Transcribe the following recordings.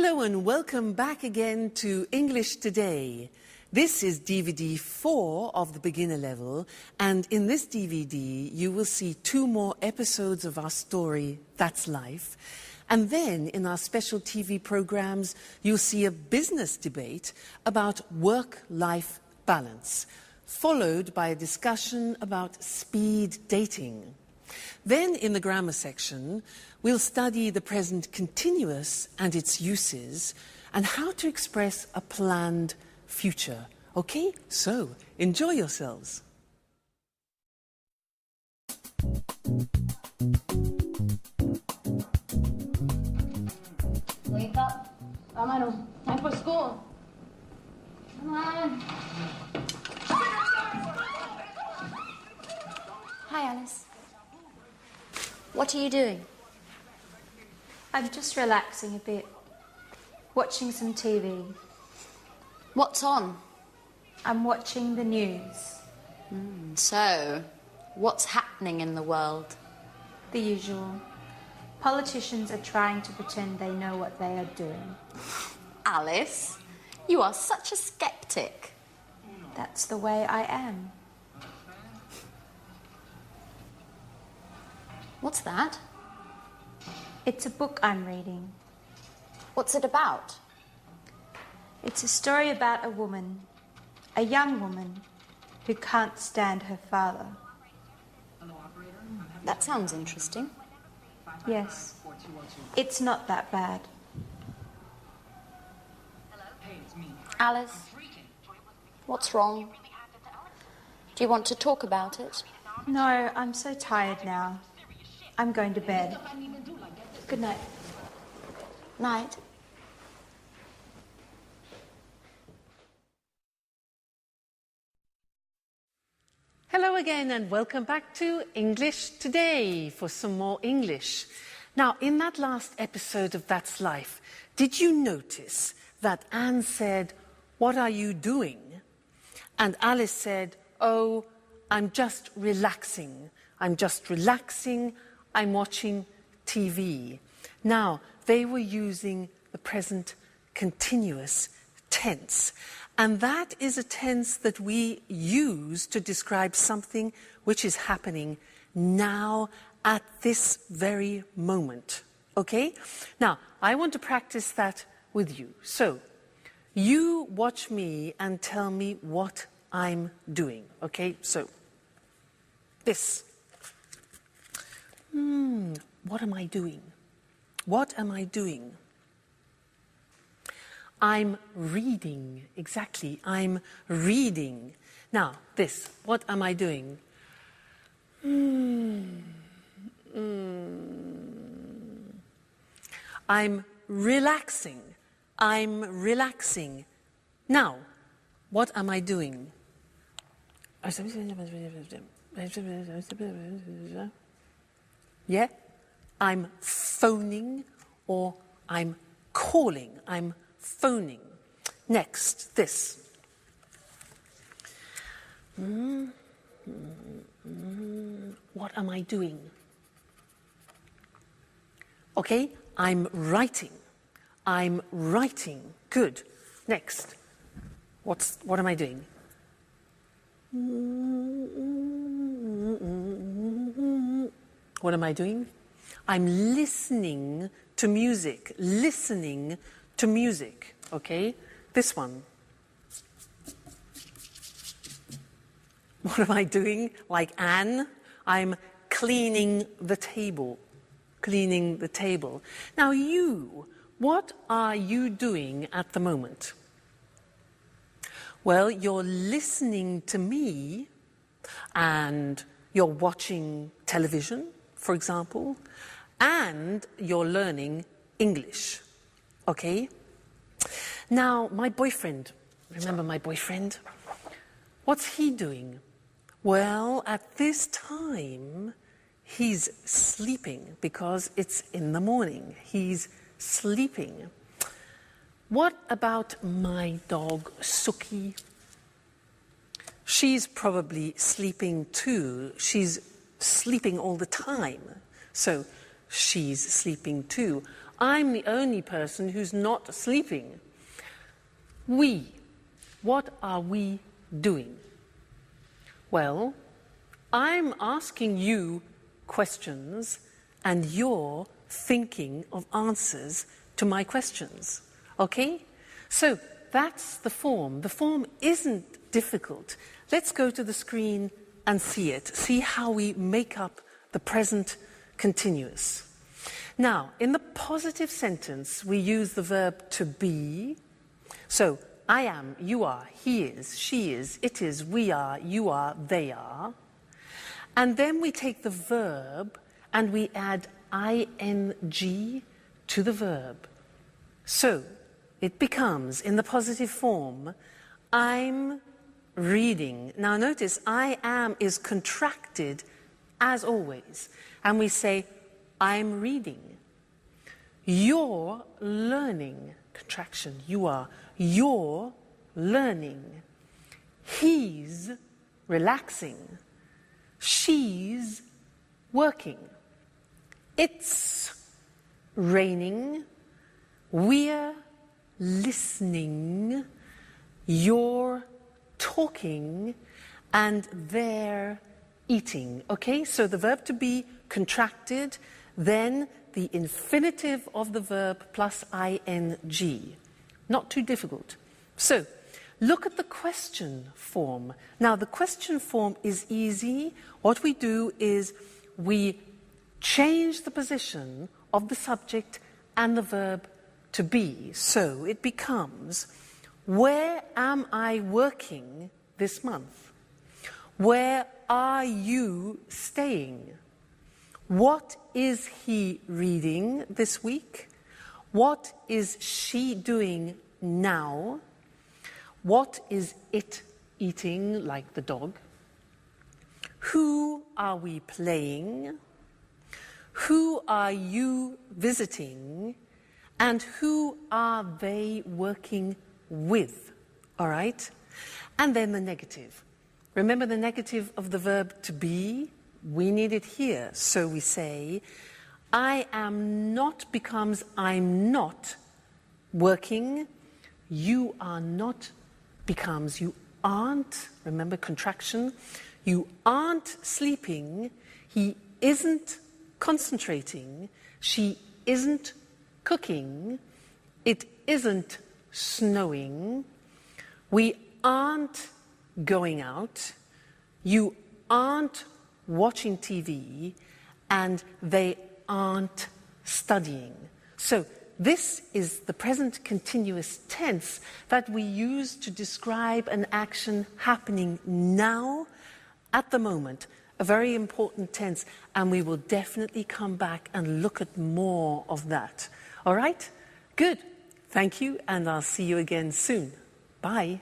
Hello and welcome back again to English Today. This is DVD 4 of the beginner level, and in this DVD you will see 2 more episodes of our story, That's Life. And then in our special TV programs you'll see a business debate about work-life balance, followed by a discussion about speed dating. Then in the grammar section we'll study the present continuous and its uses and how to express a planned future. Okay, so enjoy yourselves. Wake up. Vámonos. Time for school. Come on. Hi, Alice. What are you doing? I'm just relaxing a bit, watching some TV. What's on? I'm watching the news. So, what's happening in the world? The usual. Politicians are trying to pretend they know what they are doing. Alice, you are such a skeptic. That's the way I am. What's that? It's a book I'm reading. What's it about? It's a story about a woman, a young woman, who can't stand her father. That sounds interesting. Yes, it's not that bad. Alice, what's wrong? Do you want to talk about it? No, I'm so tired now. I'm going to bed. Good night. Night. Hello again and welcome back to English Today for some more English. Now, in that last episode of That's Life, did you notice that Anne said, "What are you doing?" And Alice said, "Oh, I'm just relaxing. I'm just relaxing. I'm watching TV." Now, they were using the present continuous tense. And that is a tense that we use to describe something which is happening now at this very moment. Okay? Now, I want to practice that with you. So, you watch me and tell me what I'm doing. Okay? So, this. What am I doing? What am I doing? I'm reading. Exactly. I'm reading. Now, this. What am I doing? I'm relaxing. I'm relaxing. Now, what am I doing? Yeah? I'm phoning or I'm calling. I'm phoning. Next, this. What am I doing? Okay, I'm writing. I'm writing. Good. Next. What am I doing? What am I doing? I'm listening to music. Listening to music. Okay? This one. What am I doing? Like Anne? I'm cleaning the table. Cleaning the table. Now you, what are you doing at the moment? Well, you're listening to me and you're watching television, for example, and you're learning English. Okay? Now, my boyfriend, remember my boyfriend? What's he doing? Well, at this time, he's sleeping because it's in the morning. He's sleeping. What about my dog, Suki? She's probably sleeping too. She's sleeping all the time. So she's sleeping too. I'm the only person who's not sleeping. We. What are we doing? Well, I'm asking you questions and you're thinking of answers to my questions. Okay? So that's the form. The form isn't difficult. Let's go to the screen and see it. See how we make up the present continuous. Now, in the positive sentence, we use the verb to be. So, I am, you are, he is, she is, it is, we are, you are, they are. And then we take the verb and we add ing to the verb. So, it becomes, in the positive form, I'm reading. Now notice, I am is contracted as always. And we say, I'm reading. You're learning. Contraction, you're learning. He's relaxing. She's working. It's raining. We're listening. You're talking. And they're eating. Okay, so the verb to be contracted, then the infinitive of the verb plus ing. Not too difficult. So, look at the question form. Now, the question form is easy. What we do is we change the position of the subject and the verb to be. So, it becomes, where am I working this month? Where are you staying? What is he reading this week? What is she doing now? What is it eating, like the dog? Who are we playing? Who are you visiting? And who are they working with? All right? And then the negative. Remember the negative of the verb to be? We need it here. So we say, I am not becomes I'm not working. You are not becomes you aren't. Remember contraction. You aren't sleeping. He isn't concentrating. She isn't cooking. It isn't snowing. We aren't going out. You aren't watching TV, and they aren't studying. So this is the present continuous tense that we use to describe an action happening now, at the moment. A very important tense, and we will definitely come back and look at more of that. All right? Good. Thank you, and I'll see you again soon. Bye.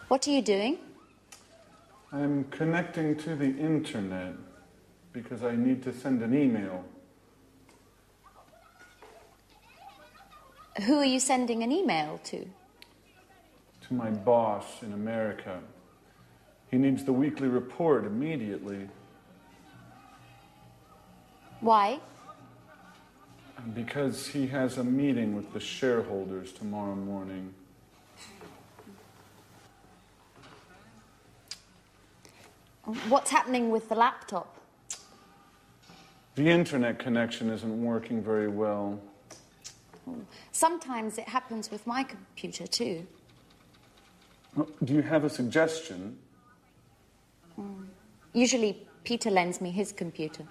What are you doing? I'm connecting to the internet because I need to send an email. Who are you sending an email to? To my boss in America. He needs the weekly report immediately. Why? Because he has a meeting with the shareholders tomorrow morning. What's happening with the laptop? The internet connection isn't working very well. Sometimes it happens with my computer too. Do you have a suggestion? Usually Peter lends me his computer.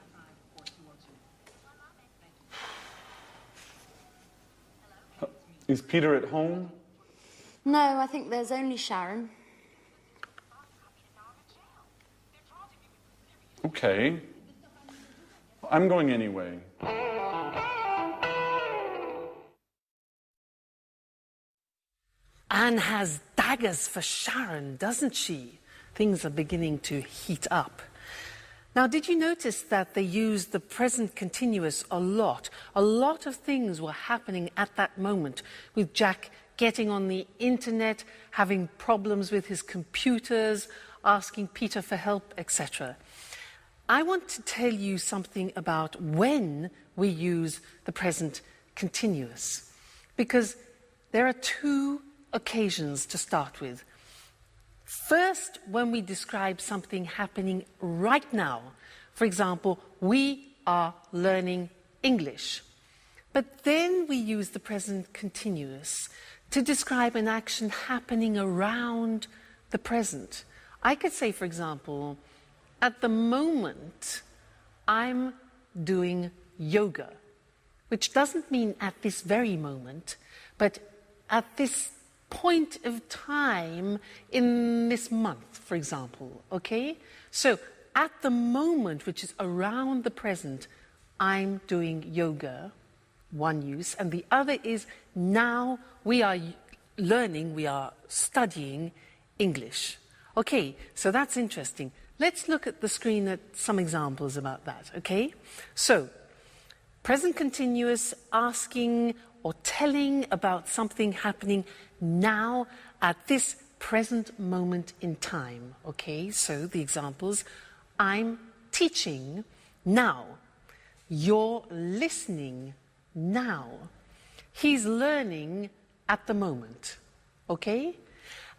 Is Peter at home? No, I think there's only Sharon. Okay. I'm going anyway. Anne has daggers for Sharon, doesn't she? things are beginning to heat up. Now, did you notice that they used the present continuous a lot? A lot of things were happening at that moment, with Jack getting on the internet, having problems with his computers, asking Peter for help, etc. I want to tell you something about when we use the present continuous, because there are two occasions to start with. First, when we describe something happening right now. For example, we are learning English. But then we use the present continuous to describe an action happening around the present. I could say, for example, at the moment, I'm doing yoga, which doesn't mean at this very moment, but at this point of time in this month, for example, okay? So, at the moment, which is around the present, I'm doing yoga, one use, and the other is now we are learning, we are studying English. Okay, so that's interesting. Let's look at the screen at some examples about that, okay? So, present continuous, asking or telling about something happening now at this present moment in time, okay? So, the examples, I'm teaching now. You're listening now. He's learning at the moment, okay?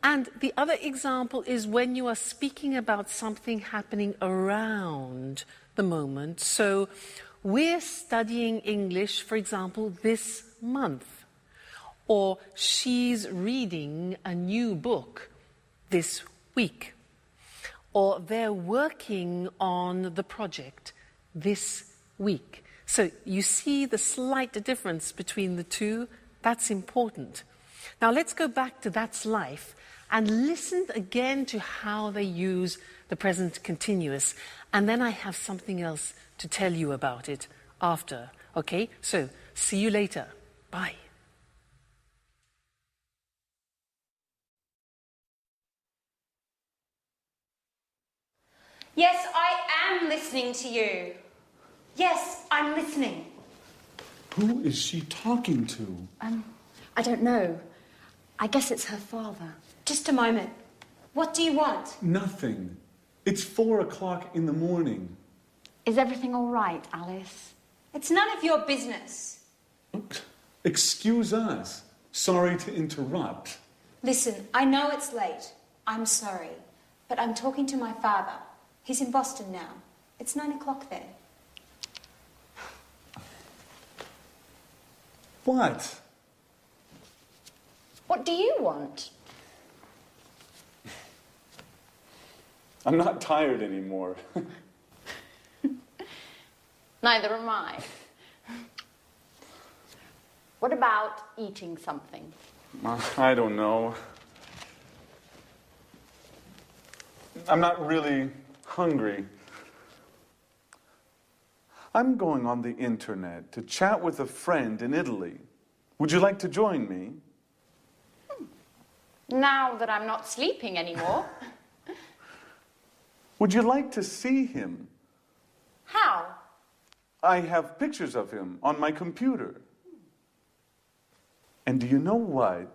And the other example is when you are speaking about something happening around the moment. So we're studying English, for example, this month. Or she's reading a new book this week. Or they're working on the project this week. So you see the slight difference between the two? That's important. Now let's go back to That's Life and listen again to how they use the present continuous. And then I have something else to tell you about it after. Okay? So, see you later. Bye. Yes, I am listening to you. Yes, I'm listening. Who is she talking to? I don't know. I guess it's her father. Just a moment. What do you want? Nothing. It's 4 o'clock in the morning. Is everything all right, Alice? It's none of your business. Excuse us. Sorry to interrupt. Listen, I know it's late. I'm sorry. But I'm talking to my father. He's in Boston now. It's 9 o'clock there. What? What do you want? I'm not tired anymore. Neither am I. What about eating something? I don't know. I'm not really hungry. I'm going on the internet to chat with a friend in Italy. Would you like to join me? Now that I'm not sleeping anymore. Would you like to see him? How? I have pictures of him on my computer. And do you know what?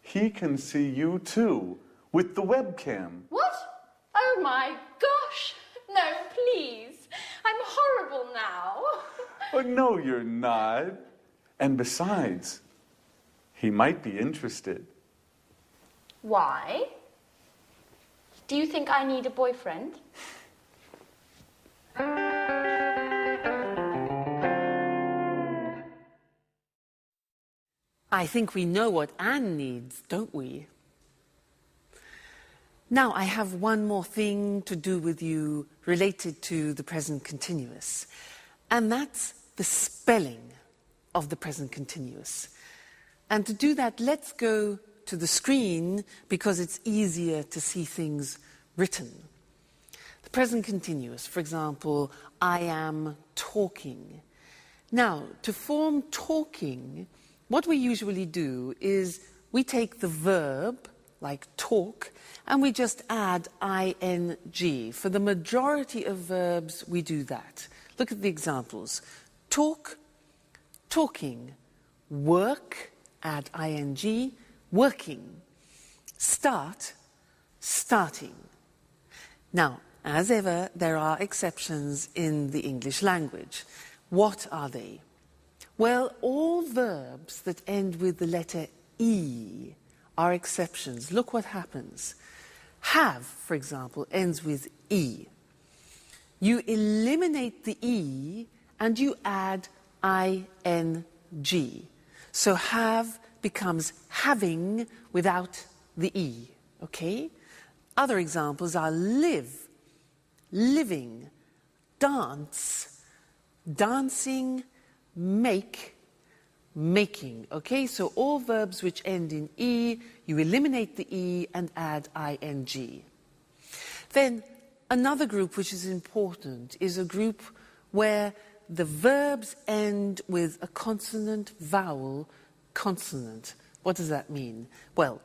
He can see you too, with the webcam. What? Oh my gosh! No, please. I'm horrible now. Oh, no, you're not. And besides, he might be interested. Why? Do you think I need a boyfriend? I think we know what Anne needs, don't we? Now, I have one more thing to do with you related to the present continuous, and that's the spelling of the present continuous. And to do that, let's go to the screen because it's easier to see things written. The present continuous, for example, I am talking. Now, to form talking, what we usually do is we take the verb, like talk, and we just add ing. For the majority of verbs, we do that. Look at the examples. Talk, talking. Work, add ing, working. Start, starting. Now, as ever, there are exceptions in the English language. What are they? Well, all verbs that end with the letter E are exceptions. Look what happens. Have, for example, ends with E. You eliminate the E and you add ing. So have becomes having without the E, okay? Other examples are live, living, dance, dancing, make, making, okay? So all verbs which end in E, you eliminate the E and add ing. Then another group which is important is a group where the verbs end with a consonant, vowel, consonant. What does that mean? Well,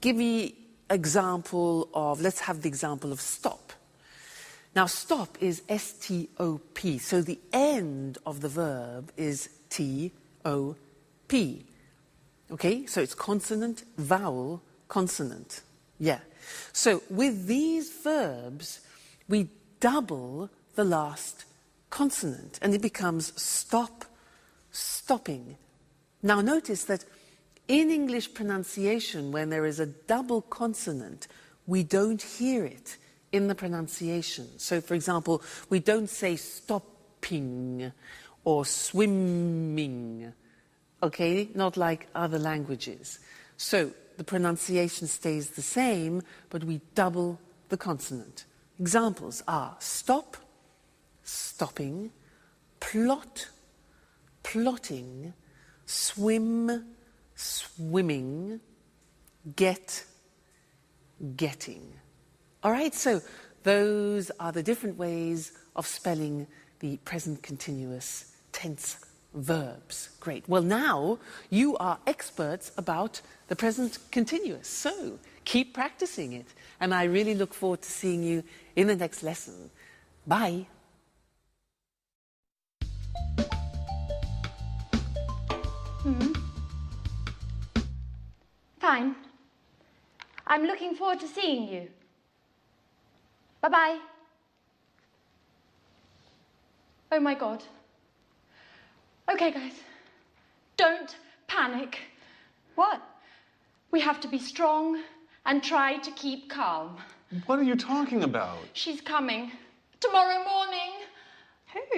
give me example of, let's have the example of stop. Now stop is S-T-O-P, so the end of the verb is T-O-P. Okay, so it's consonant, vowel, consonant. Yeah. So with these verbs, we double the last consonant and it becomes stop, stopping. Now notice that in English pronunciation, when there is a double consonant, we don't hear it in the pronunciation. So for example, we don't say stopping or swimming, okay? Not like other languages. So the pronunciation stays the same, but we double the consonant. Examples are stop, stopping, plot, plotting, swim, swimming, get, getting. All right, so those are the different ways of spelling the present continuous tense verbs. Great. Well, now you are experts about the present continuous, so keep practicing it. And I really look forward to seeing you in the next lesson. Bye. Fine. I'm looking forward to seeing you. Bye-bye. Oh my God. Okay, guys. Don't panic. What? We have to be strong and try to keep calm. What are you talking about? She's coming. Tomorrow morning.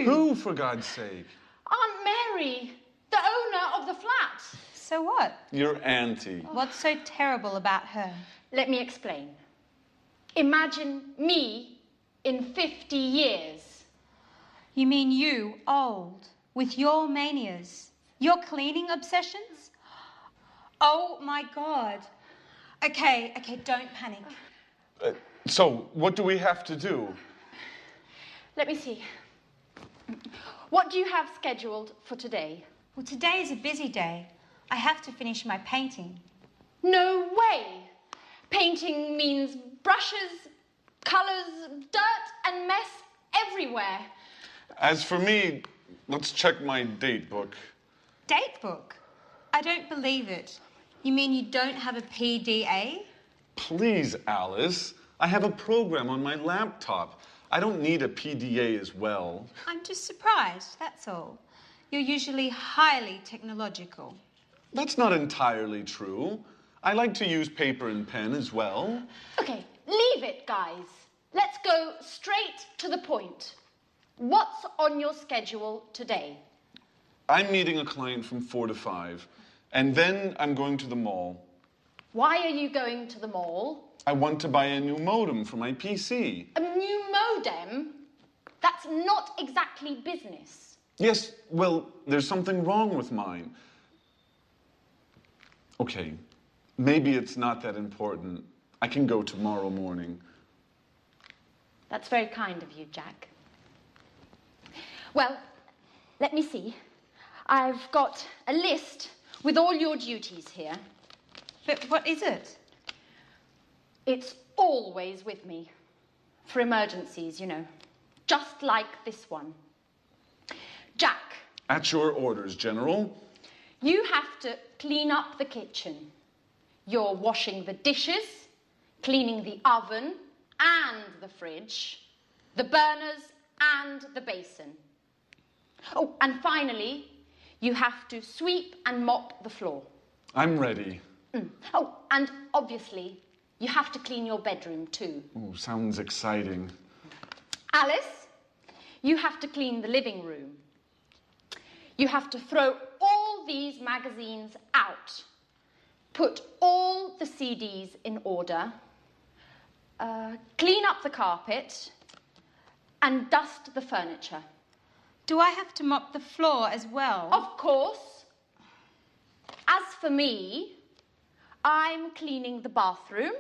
Who, for God's sake? Aunt Mary, the owner of the flat. So what? Your auntie. What's so terrible about her? Let me explain. Imagine me in 50 years. You mean you, old, with your manias, your cleaning obsessions? Oh my God. Okay, don't panic. So, what do we have to do? Let me see. What do you have scheduled for today? Well, today is a busy day. I have to finish my painting. No way! Painting means brushes, colours, dirt and mess everywhere. As for me, let's check my date book. Date book? I don't believe it. You mean you don't have a PDA? Please, Alice. I have a program on my laptop. I don't need a PDA as well. I'm just surprised, that's all. You're usually highly technological. That's not entirely true. I like to use paper and pen as well. Okay, leave it, guys. Let's go straight to the point. What's on your schedule today? I'm meeting a client from 4 to 5, and then I'm going to the mall. Why are you going to the mall? I want to buy a new modem for my PC. A new modem? That's not exactly business. Yes, well, there's something wrong with mine. Okay, maybe it's not that important. I can go tomorrow morning. That's very kind of you, Jack. Well, let me see. I've got a list with all your duties here. But what is it? It's always with me. For emergencies, you know. Just like this one. Jack. At your orders, General. You have to clean up the kitchen. You're washing the dishes, cleaning the oven and the fridge, the burners and the basin. Oh, and finally, you have to sweep and mop the floor. I'm ready. Oh, and obviously, you have to clean your bedroom too. Oh, sounds exciting. Alice, you have to clean the living room. You have to throw all these magazines out. Put all the CDs in order. Clean up the carpet. And dust the furniture. Do I have to mop the floor as well? Of course. As for me, I'm cleaning the bathroom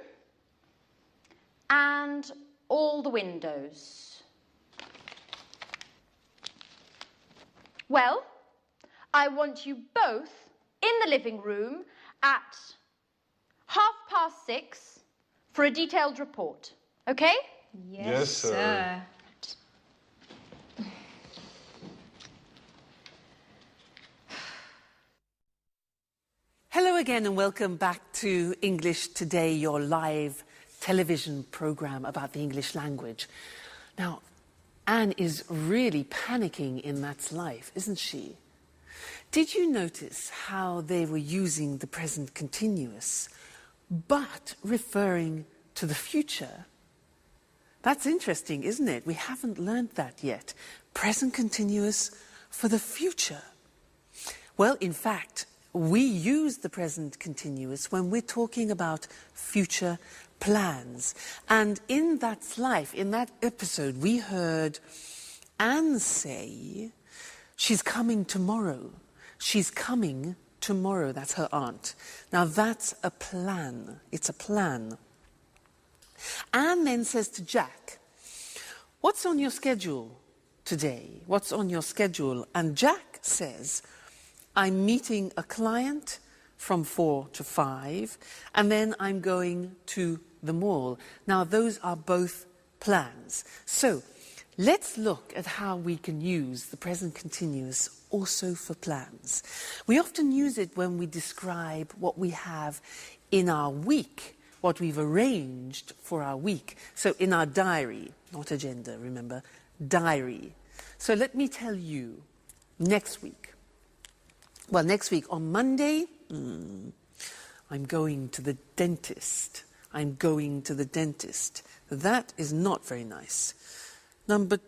and all the windows. Well, I want you both in the living room at 6:30 for a detailed report, okay? Yes, sir. Hello again and welcome back to English Today, your live television program about the English language. Now, Anne is really panicking in Matt's life, isn't she? Did you notice how they were using the present continuous, but referring to the future? That's interesting, isn't it? We haven't learned that yet. Present continuous for the future. Well, in fact, we use the present continuous when we're talking about future plans. And in That's Life, in that episode, we heard Anne say, she's coming tomorrow. She's coming tomorrow. That's her aunt. Now that's a plan. It's a plan. Anne then says to Jack, what's on your schedule today? What's on your schedule? And Jack says, I'm meeting a client from 4 to 5, and then I'm going to the mall. Now, those are both plans. So, let's look at how we can use the present continuous also for plans. We often use it when we describe what we have in our week, what we've arranged for our week. So, in our diary, not agenda, remember, diary. So, let me tell you, next week, well, next week on Monday, I'm going to the dentist. I'm going to the dentist. That is not very nice. Number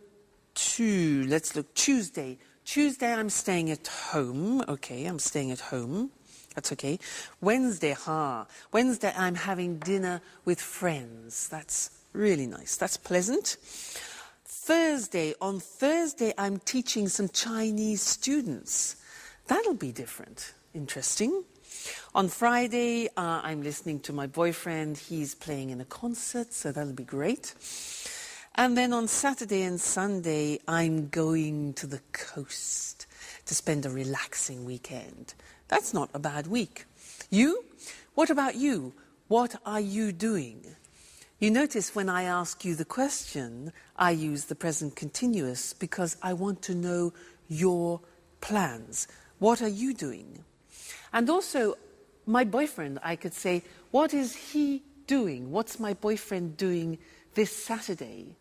2, let's look. Tuesday. Tuesday, I'm staying at home. Okay, I'm staying at home. That's okay. Wednesday, Wednesday, I'm having dinner with friends. That's really nice. That's pleasant. Thursday. On Thursday, I'm teaching some Chinese students. That'll be different. Interesting. On Friday, I'm listening to my boyfriend. He's playing in a concert, so that'll be great. And then on Saturday and Sunday, I'm going to the coast to spend a relaxing weekend. That's not a bad week. You? What about you? What are you doing? You notice when I ask you the question, I use the present continuous because I want to know your plans. What are you doing? And also, my boyfriend, I could say, what is he doing? What's my boyfriend doing this Saturday?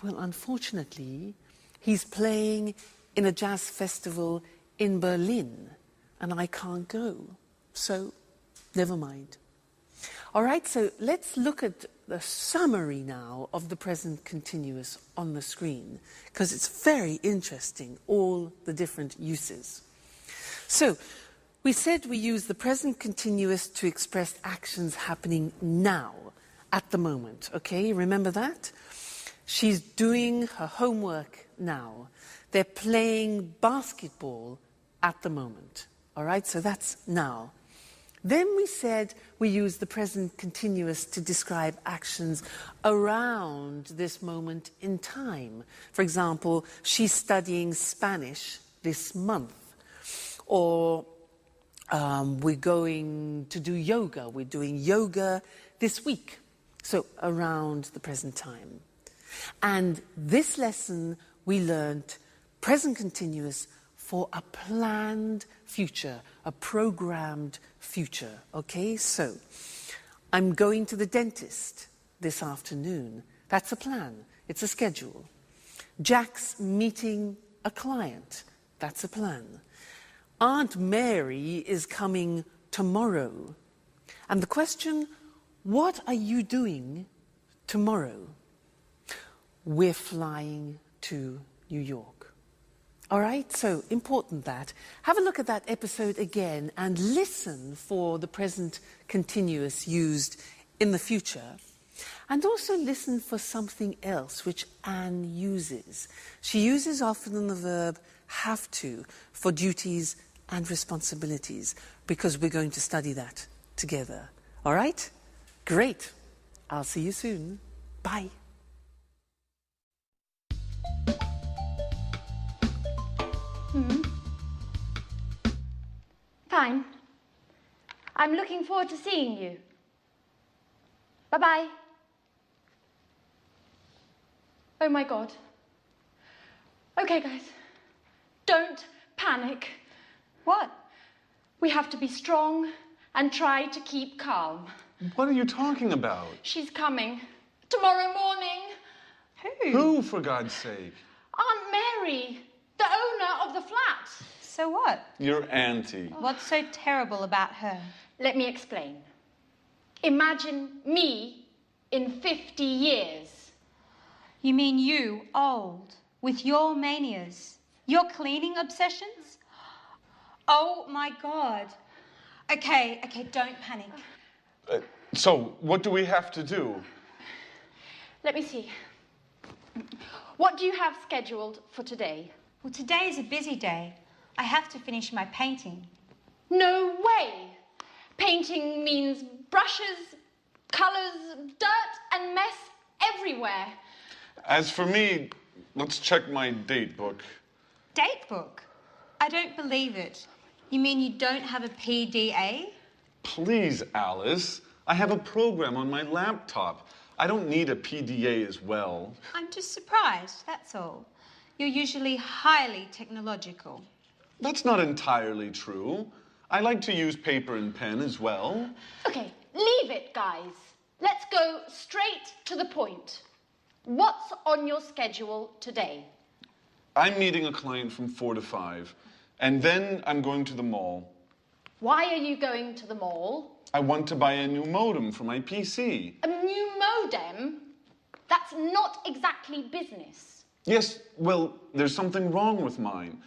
Well, unfortunately, he's playing in a jazz festival in Berlin, and I can't go. So, never mind. All right, so let's look at the summary now of the present continuous on the screen, because it's very interesting, all the different uses. So, we said we use the present continuous to express actions happening now, at the moment, okay? Remember that? She's doing her homework now. They're playing basketball at the moment, all right? So that's now. Then we said we use the present continuous to describe actions around this moment in time. For example, she's studying Spanish this month. Or we're going to do yoga. We're doing yoga this week. So around the present time. And this lesson we learnt present continuous for a planned future, a programmed future. Okay, so I'm going to the dentist this afternoon. That's a plan. It's a schedule. Jack's meeting a client. That's a plan. Aunt Mary is coming tomorrow. And the question, what are you doing tomorrow? We're flying to New York. All right, so important that. Have a look at that episode again and listen for the present continuous used in the future. And also listen for something else which Anne uses. She uses often the verb have to for duties and responsibilities, because we're going to study that together. All right? Great. I'll see you soon. Bye. Fine. I'm looking forward to seeing you. Bye-bye. Oh my God. Okay, guys. Don't panic. What? We have to be strong and try to keep calm. What are you talking about? She's coming. Tomorrow morning. Who, for God's sake? Aunt Mary, the owner of the flat. So what? Your auntie. What's so terrible about her? Let me explain. Imagine me in 50 years. You mean you, old, with your manias, your cleaning obsessions? Oh my God. Okay, don't panic. So, what do we have to do? Let me see. What do you have scheduled for today? Well, today is a busy day. I have to finish my painting. No way! Painting means brushes, colours, dirt and mess everywhere. As for me, let's check my date book. Date book? I don't believe it. You mean you don't have a PDA? Please, Alice. I have a program on my laptop. I don't need a PDA as well. I'm just surprised, that's all. You're usually highly technological. That's not entirely true. I like to use paper and pen as well. Okay, leave it, guys. Let's go straight to the point. What's on your schedule today? I'm meeting a client from 4 to 5, and then I'm going to the mall. Why are you going to the mall? I want to buy a new modem for my PC. A new modem? That's not exactly business. Yes, well, there's something wrong with mine.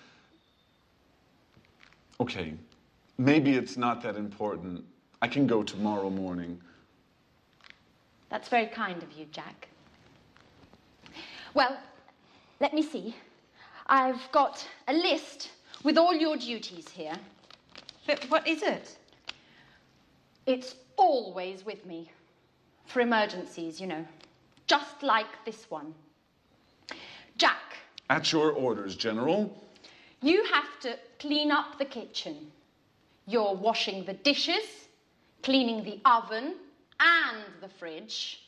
Okay, maybe it's not that important. I can go tomorrow morning. That's very kind of you, Jack. Well, let me see. I've got a list with all your duties here. But what is it? It's always with me. For emergencies, you know. Just like this one. Jack. At your orders, General. You have to clean up the kitchen. You're washing the dishes, cleaning the oven and the fridge,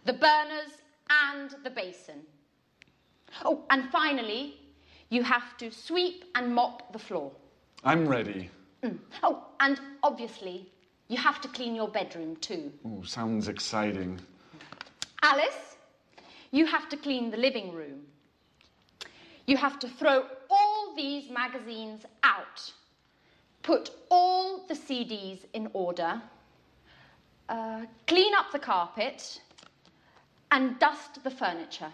the burners and the basin. Oh, and finally, you have to sweep and mop the floor. I'm ready. Oh, and obviously, you have to clean your bedroom too. Ooh, sounds exciting. Alice, you have to clean the living room. You have to throw all these magazines out. Put all the CDs in order. Clean up the carpet. And dust the furniture.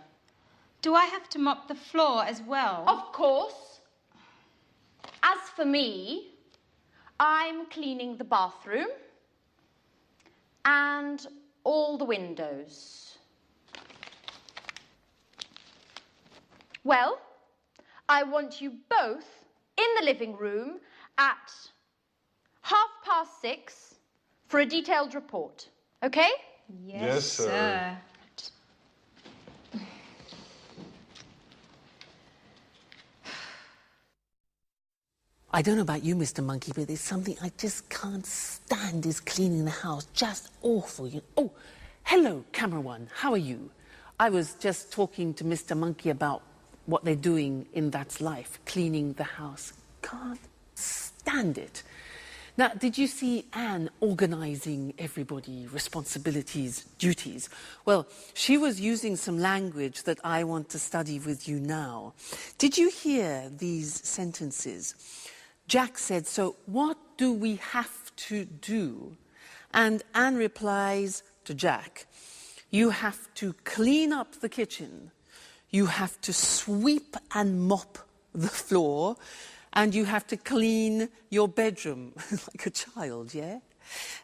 Do I have to mop the floor as well? Of course. As for me, I'm cleaning the bathroom and all the windows. Well, I want you both in the living room at 6:30 for a detailed report. Okay? Yes, sir. I don't know about you, Mr. Monkey, but there's something I just can't stand is cleaning the house. Just awful. Oh, Hello, camera one, how are you? I was just talking to Mr. Monkey about what they're doing in That's Life, cleaning the house. Can't stand it. Now, did you see Anne organising everybody, responsibilities, duties? Well, she was using some language that I want to study with you now. Did you hear these sentences? Jack said, so what do we have to do? And Anne replies to Jack, you have to clean up the kitchen, you have to sweep and mop the floor, and you have to clean your bedroom like a child, yeah?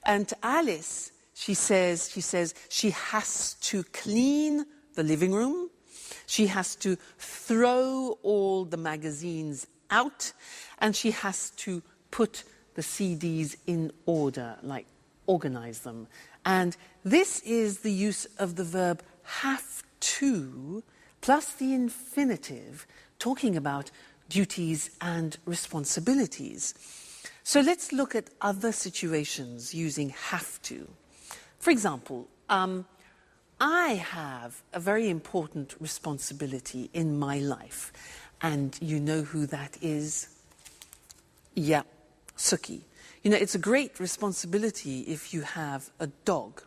And to Alice, she says she has to clean the living room, she has to throw all the magazines out, and she has to put the CDs in order, like organize them. And this is the use of the verb have to plus the infinitive, talking about duties and responsibilities. So let's look at other situations using have to. For example, I have a very important responsibility in my life, and you know who that is? Yeah, Suki. You know, it's a great responsibility if you have a dog.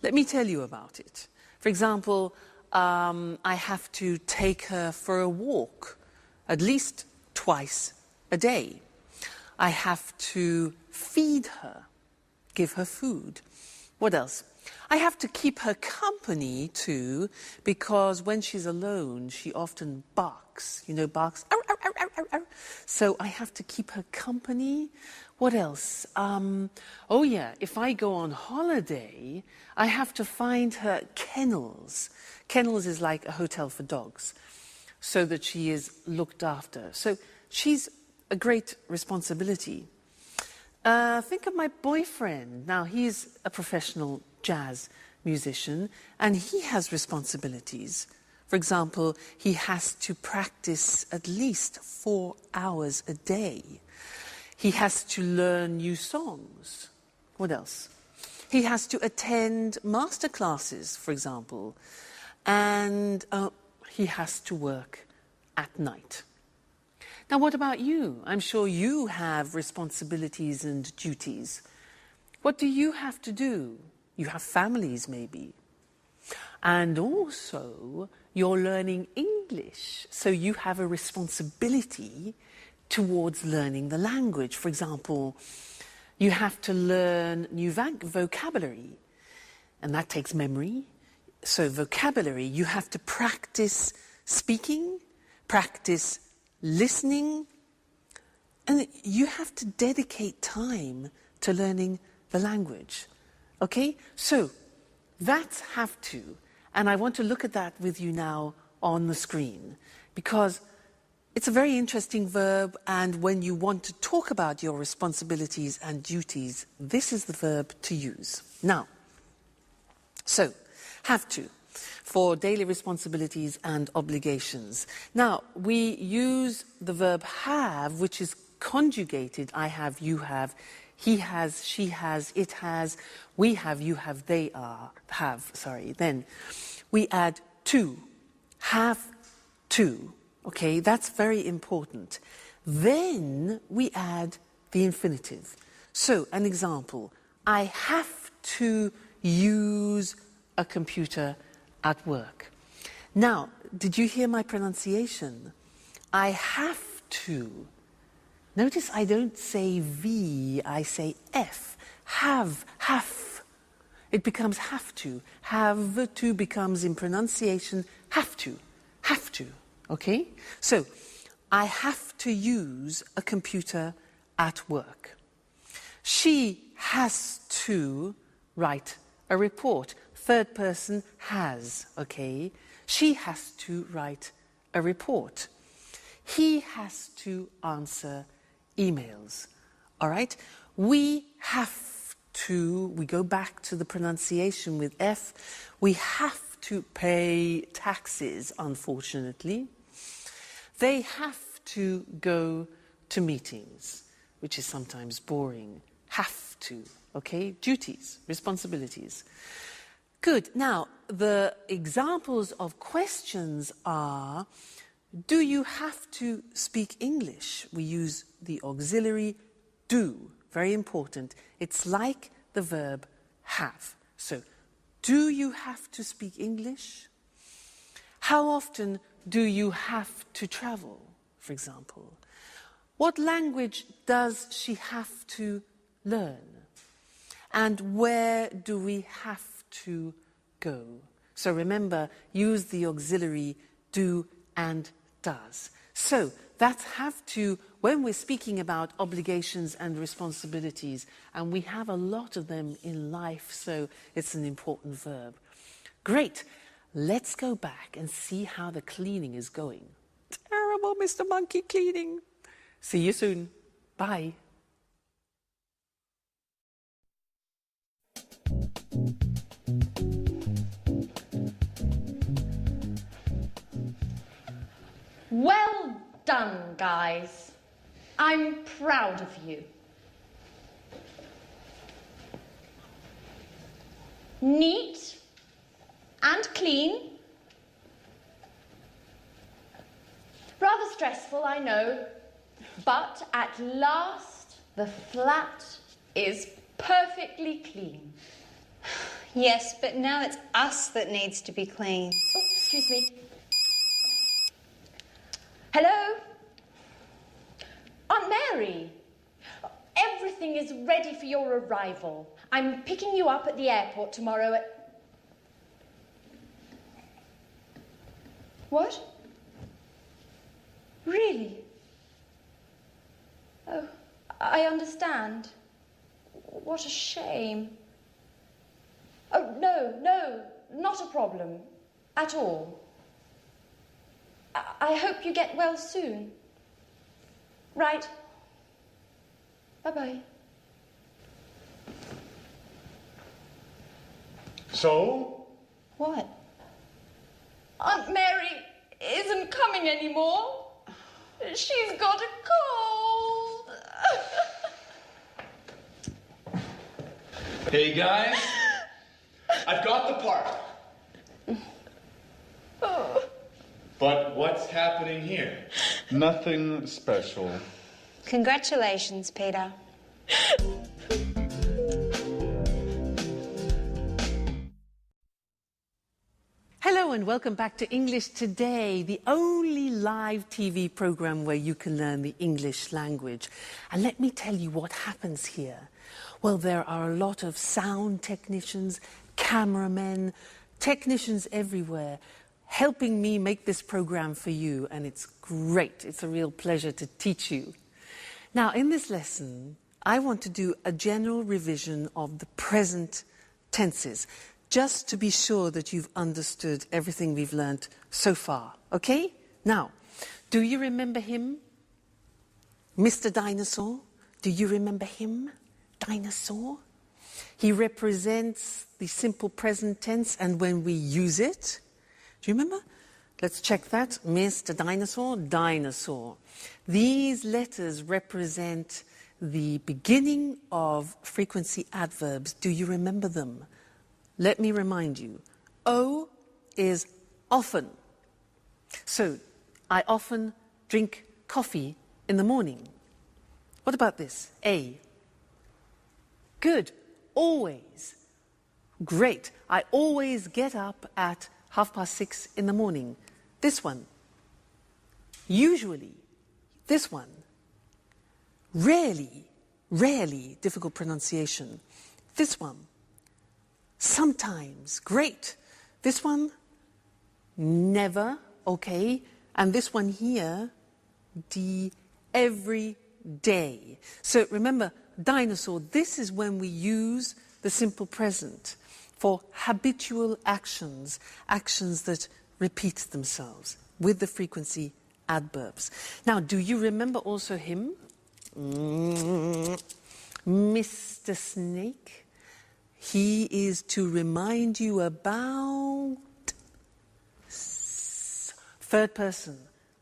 Let me tell you about it. For example, I have to take her for a walk at least twice a day. I have to feed her, give her food. What else? I have to keep her company too, because when she's alone, she often barks. You know, barks. Arr, arr, arr, arr, arr. So I have to keep her company. What else? Oh yeah, if I go on holiday, I have to find her kennels. Kennels is like a hotel for dogs, so that she is looked after. So she's a great responsibility. Think of my boyfriend. Now, he's a professional jazz musician, and he has responsibilities. For example, he has to practice at least 4 hours a day. He has to learn new songs. What else? He has to attend master classes, for example. And he has to work at night. Now, what about you? I'm sure you have responsibilities and duties. What do you have to do? You have families, maybe. And also, you're learning English, so you have a responsibility towards learning the language. For example, you have to learn new vocabulary, and that takes memory. So vocabulary, you have to practice speaking, practice listening, and you have to dedicate time to learning the language. Okay? So that's have to. And I want to look at that with you now on the screen, because it's a very interesting verb, and when you want to talk about your responsibilities and duties, this is the verb to use. Now, so, have to, for daily responsibilities and obligations. Now, we use the verb have, which is conjugated. I have, you have, he has, she has, it has, we have, you have, they have. Then we add to, have to. Okay, that's very important. Then we add the infinitive. So, an example, I have to use a computer at work. Now, did you hear my pronunciation? I have to. Notice I don't say V, I say F. Have. It becomes have to. Have to becomes in pronunciation have to. Okay? So, I have to use a computer at work. She has to write a report. Third person has, okay? She has to write a report. He has to answer emails. All right? We have to, we go back to the pronunciation with F, we have to pay taxes, unfortunately. They have to go to meetings, which is sometimes boring. Have to, okay? Duties, responsibilities. Good. Now, the examples of questions are, do you have to speak English? We use the auxiliary do. Very important. It's like the verb have. So, do you have to speak English? How often do you have to travel, for example? What language does she have to learn? And where do we have to go? So remember, use the auxiliary do and does. So that's have to, when we're speaking about obligations and responsibilities, and we have a lot of them in life, so it's an important verb. Great. Let's go back and see how the cleaning is going. Terrible, Mr. Monkey cleaning. See you soon. Bye. Well done, guys. I'm proud of you. Neat and clean. Rather stressful, I know, but at last the flat is perfectly clean. Yes, but now it's us that needs to be clean. Oh, excuse me. Hello? Aunt Mary? Everything is ready for your arrival. I'm picking you up at the airport tomorrow at... What? Really? Oh, I understand. What a shame. Oh, no, not a problem. At all. I hope you get well soon. Right. Bye-bye. So? What? Aunt Mary isn't coming anymore. She's got a cold. Hey guys, I've got the part. Oh. But what's happening here? Nothing special. Congratulations, Peter. Hello and welcome back to English Today, the only live TV program where you can learn the English language. And let me tell you what happens here. Well, there are a lot of sound technicians, cameramen, technicians everywhere helping me make this program for you, and it's great. It's a real pleasure to teach you. Now, in this lesson, I want to do a general revision of the present tenses, just to be sure that you've understood everything we've learnt so far, okay? Now, do you remember him? Mr. Dinosaur? Do you remember him? Dinosaur? He represents the simple present tense, and when we use it, do you remember? Let's check that. Mr. Dinosaur, dinosaur. These letters represent the beginning of frequency adverbs. Do you remember them? Let me remind you. O is often. So, I often drink coffee in the morning. What about this? A. Good. Always. Great. I always get up at 6:30 in the morning. This one. Usually. This one. Rarely. Rarely. Difficult pronunciation. This one. Sometimes. Great. This one. Never. Okay. And this one here. Every day. So remember, dinosaur, this is when we use the simple present for habitual actions, actions that repeat themselves with the frequency adverbs. Now, do you remember also him? Mr. Snake. He is to remind you about third person.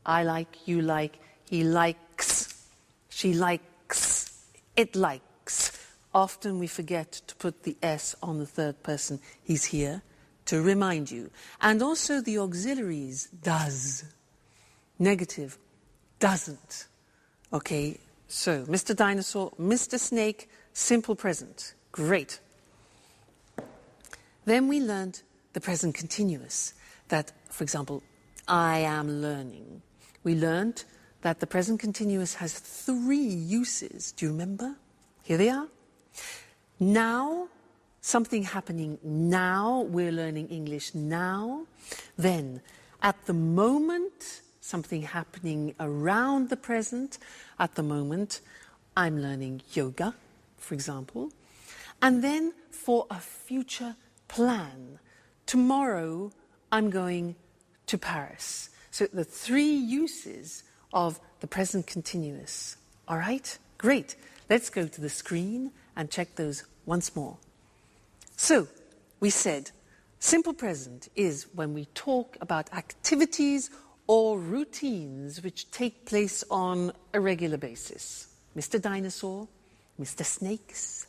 I like, you like, he likes, she likes, it likes. Often we forget to put the S on the third person. He's here. to remind you. And also the auxiliaries, does. Negative, doesn't. Okay, so Mr. Dinosaur, Mr. Snake, simple present. Great. Then we learned the present continuous. That, for example, I am learning. We learned that the present continuous has 3 uses. Do you remember? Here they are. Now, something happening now. We're learning English now. Then, at the moment, something happening around the present. At the moment, I'm learning yoga, for example. And then, for a future plan. Tomorrow, I'm going to Paris. So the 3 uses of the present continuous. All right? Great. Let's go to the screen and check those once more. So, we said simple present is when we talk about activities or routines which take place on a regular basis. Mr. Dinosaur, Mr. Snakes.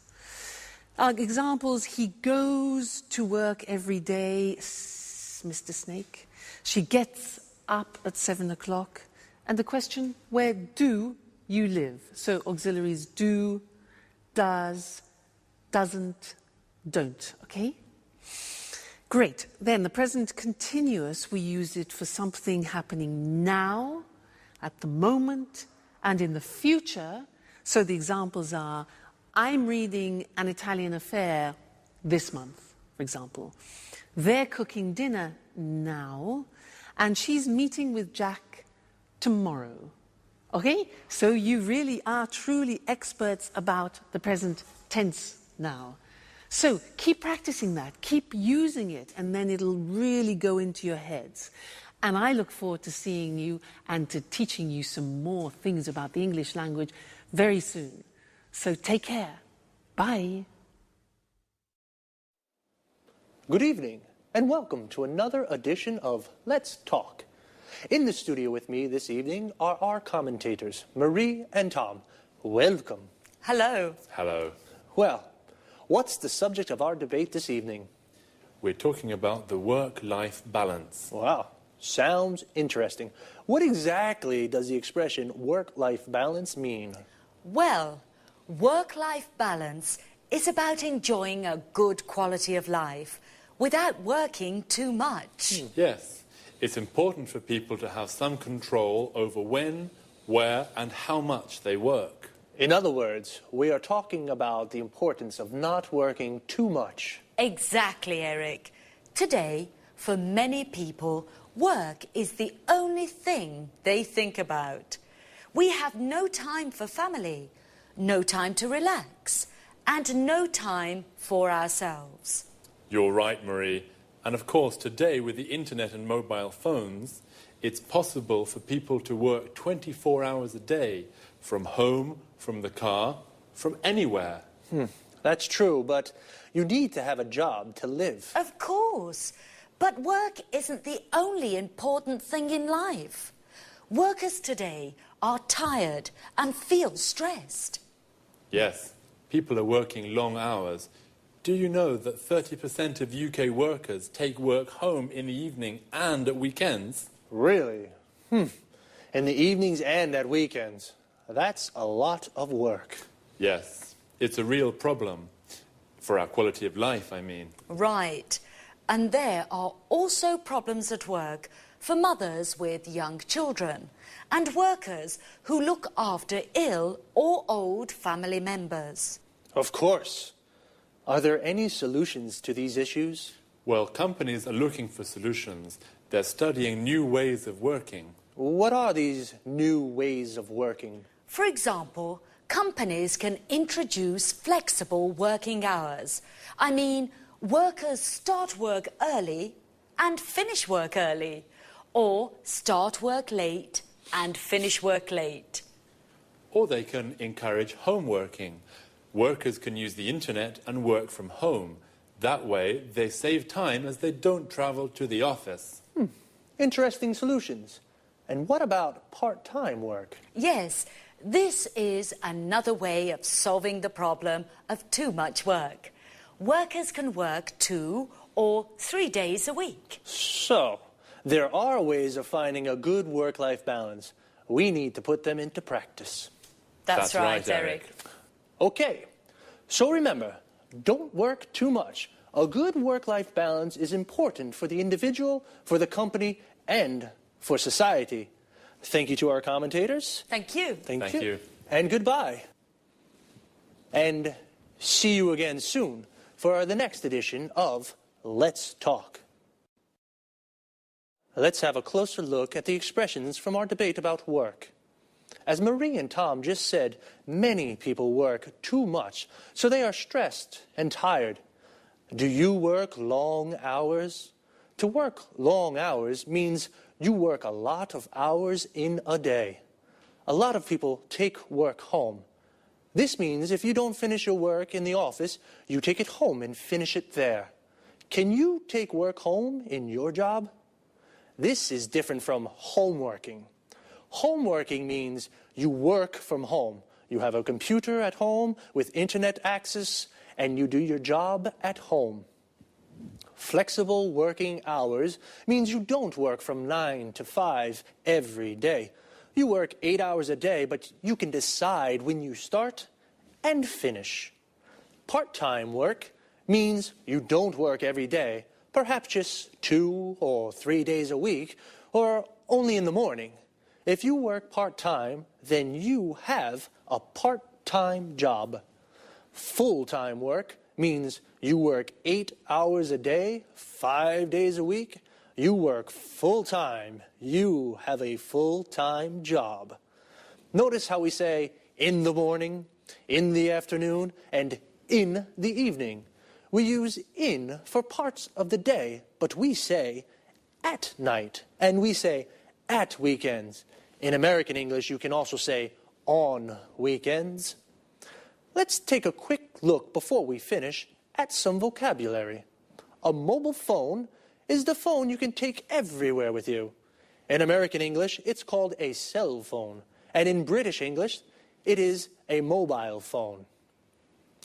Examples, he goes to work every day, Mr. Snake. She gets up at 7 o'clock. And the question, where do you live? So auxiliaries do, does, doesn't, don't, okay? Great. Then the present continuous, we use it for something happening now, at the moment, and in the future. So the examples are, I'm reading An Italian Affair this month, for example. They're cooking dinner now, and she's meeting with Jack tomorrow. Okay? So you really are truly experts about the present tense now. So keep practicing that, keep using it, and then it'll really go into your heads. And I look forward to seeing you and to teaching you some more things about the English language very soon. So take care. Bye. Good evening, and welcome to another edition of Let's Talk. In the studio with me this evening are our commentators, Marie and Tom. Welcome. Hello. Hello. Well, what's the subject of our debate this evening? We're talking about the work-life balance. Wow, sounds interesting. What exactly does the expression work-life balance mean? Well, work-life balance is about enjoying a good quality of life without working too much. Yes. It's important for people to have some control over when, where, and how much they work. In other words, we are talking about the importance of not working too much. Exactly, Eric. Today, for many people, work is the only thing they think about. We have no time for family, no time to relax, and no time for ourselves. You're right, Marie. And of course, today, with the internet and mobile phones, it's possible for people to work 24 hours a day, from home, from the car, from anywhere. That's true, but you need to have a job to live. Of course. But work isn't the only important thing in life. Workers today are tired and feel stressed. Yes, people are working long hours. Do you know that 30% of UK workers take work home in the evening and at weekends? Really? In the evenings and at weekends. That's a lot of work. Yes, it's a real problem. For our quality of life, I mean. Right. And there are also problems at work for mothers with young children and workers who look after ill or old family members. Of course. Are there any solutions to these issues? Well, companies are looking for solutions. They're studying new ways of working. What are these new ways of working? For example, companies can introduce flexible working hours. I mean, workers start work early and finish work early, or start work late and finish work late. Or they can encourage home working. Workers can use the internet and work from home. That way, they save time as they don't travel to the office. Interesting solutions. And what about part-time work? Yes, this is another way of solving the problem of too much work. Workers can work 2 or 3 days a week. So, there are ways of finding a good work-life balance. We need to put them into practice. That's right, Eric. Okay, so remember, don't work too much. A good work-life balance is important for the individual, for the company, and for society. Thank you to our commentators. Thank you. Thank you. And goodbye. And see you again soon for the next edition of Let's Talk. Let's have a closer look at the expressions from our debate about work. As Marie and Tom just said, many people work too much, so they are stressed and tired. Do you work long hours? To work long hours means you work a lot of hours in a day. A lot of people take work home. This means if you don't finish your work in the office, you take it home and finish it there. Can you take work home in your job? This is different from homeworking. Homeworking means you work from home. You have a computer at home with internet access, and you do your job at home. Flexible working hours means you don't work from 9 to 5 every day. You work 8 hours a day, but you can decide when you start and finish. Part-time work means you don't work every day, perhaps just 2 or 3 days a week, or only in the morning. If you work part-time, then you have a part-time job. Full-time work means you work 8 hours a day, 5 days a week. You work full-time. You have a full-time job. Notice how we say in the morning, in the afternoon, and in the evening. We use in for parts of the day, but we say at night, and we say at weekends. In American English, you can also say on weekends. Let's take a quick look before we finish at some vocabulary. A mobile phone is the phone you can take everywhere with you. In American English, it's called a cell phone, and in British English, it is a mobile phone.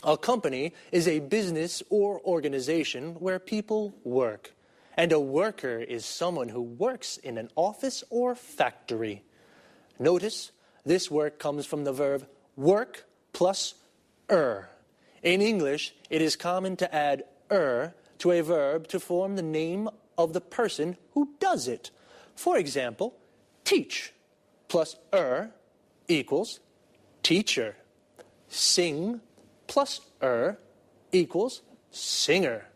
A company is a business or organization where people work, and a worker is someone who works in an office or factory. Notice this work comes from the verb work plus In English, it is common to add to a verb to form the name of the person who does it. For example, teach plus equals teacher. Sing plus equals singer.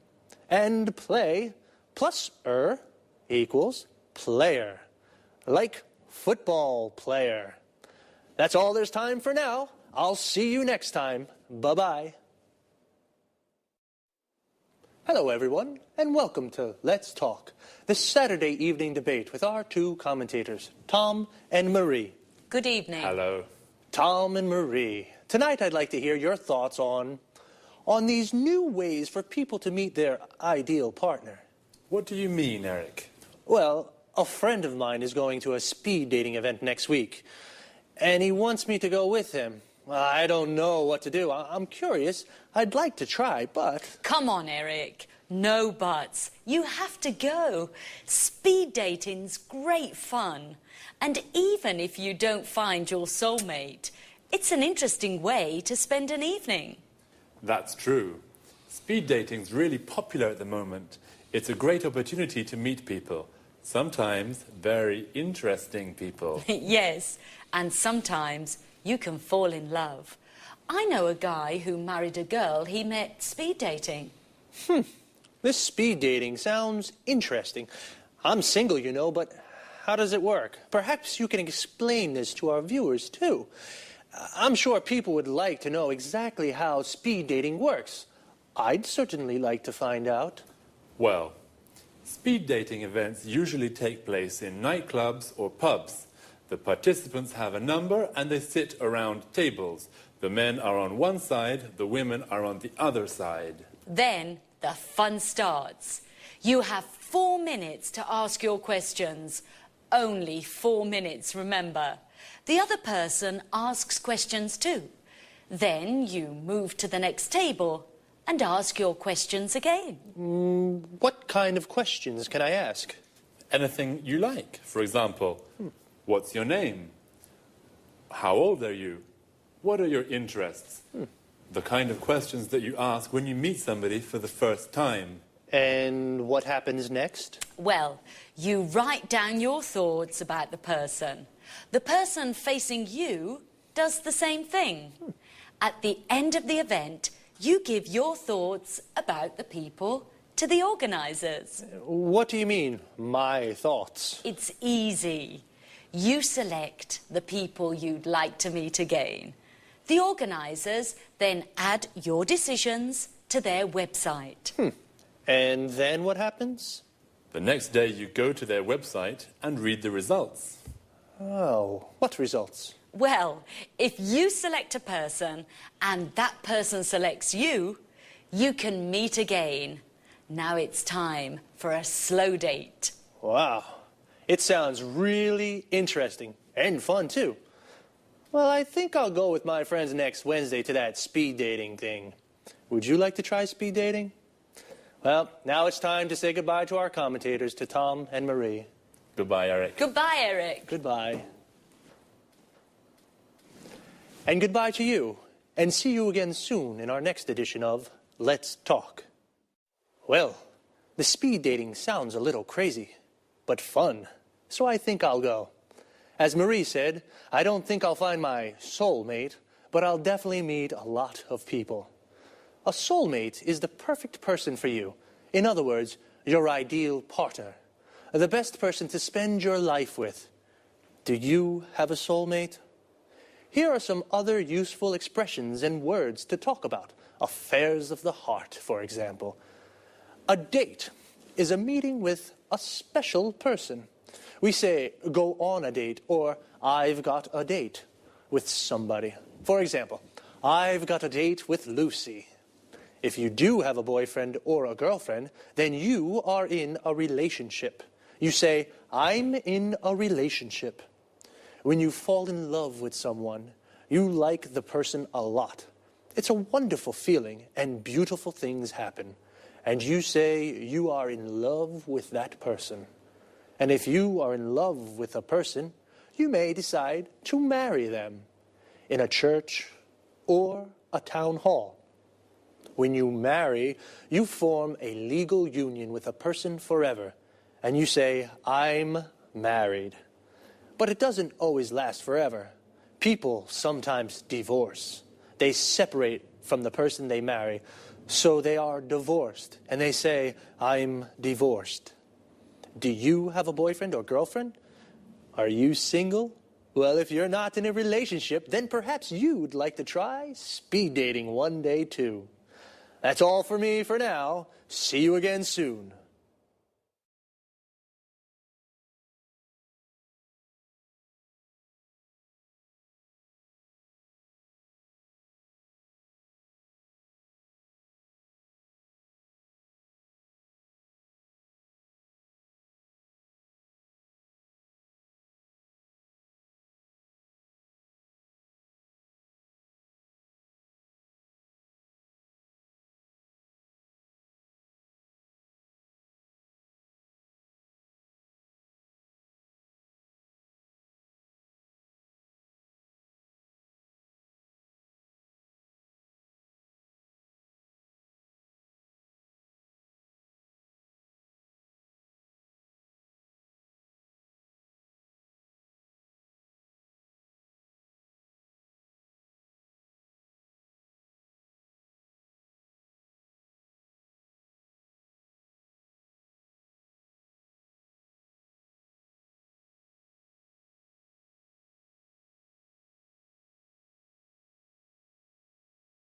And play plus equals player. Like football player. That's all there's time for now. I'll see you next time. Bye-bye. Hello, everyone, and welcome to Let's Talk, the Saturday evening debate with our two commentators, Tom and Marie. Good evening. Hello. Tom and Marie, tonight I'd like to hear your thoughts on these new ways for people to meet their ideal partner. What do you mean, Eric? Well, a friend of mine is going to a speed dating event next week, and he wants me to go with him. I don't know what to do. I'm curious. I'd like to try, but... Come on, Eric. No buts. You have to go. Speed dating's great fun. And even if you don't find your soulmate, it's an interesting way to spend an evening. That's true. Speed dating's really popular at the moment. It's a great opportunity to meet people. Sometimes very interesting people. Yes, and sometimes you can fall in love. I know a guy who married a girl he met speed dating. This speed dating sounds interesting. I'm single, you know, but how does it work? Perhaps you can explain this to our viewers, too. I'm sure people would like to know exactly how speed dating works. I'd certainly like to find out. Well, speed dating events usually take place in nightclubs or pubs. The participants have a number and they sit around tables. The men are on one side, the women are on the other side. Then the fun starts. You have 4 minutes to ask your questions. Only 4 minutes, remember. The other person asks questions too. Then you move to the next table and ask your questions again. What kind of questions can I ask? Anything you like. For example, what's your name? How old are you? What are your interests? The kind of questions that you ask when you meet somebody for the first time. And what happens next? Well, you write down your thoughts about the person. The person facing you does the same thing. At the end of the event, you give your thoughts about the people to the organisers. What do you mean, my thoughts? It's easy. You select the people you'd like to meet again. The organisers then add your decisions to their website. And then what happens? The next day you go to their website and read the results. Oh, what results? Well, if you select a person and that person selects you, you can meet again. Now it's time for a slow date. Wow, it sounds really interesting and fun too. Well, I think I'll go with my friends next Wednesday to that speed dating thing. Would you like to try speed dating? Well, now it's time to say goodbye to our commentators, to Tom and Marie. Goodbye, Eric. Goodbye, Eric. Goodbye. And goodbye to you. And see you again soon in our next edition of Let's Talk. Well, the speed dating sounds a little crazy, but fun. So I think I'll go. As Marie said, I don't think I'll find my soulmate, but I'll definitely meet a lot of people. A soulmate is the perfect person for you. In other words, your ideal partner. The best person to spend your life with. Do you have a soulmate? Here are some other useful expressions and words to talk about. Affairs of the heart, for example. A date is a meeting with a special person. We say, go on a date, or I've got a date with somebody. For example, I've got a date with Lucy. If you do have a boyfriend or a girlfriend, then you are in a relationship. You say, I'm in a relationship. When you fall in love with someone, you like the person a lot. It's a wonderful feeling, and beautiful things happen. And you say you are in love with that person. And if you are in love with a person, you may decide to marry them in a church or a town hall. When you marry, you form a legal union with a person forever, and you say, I'm married. But it doesn't always last forever. People sometimes divorce. They separate from the person they marry, so they are divorced, and they say, I'm divorced. Do you have a boyfriend or girlfriend? Are you single? Well, if you're not in a relationship, then perhaps you'd like to try speed dating one day too. That's all for me for now. See you again soon.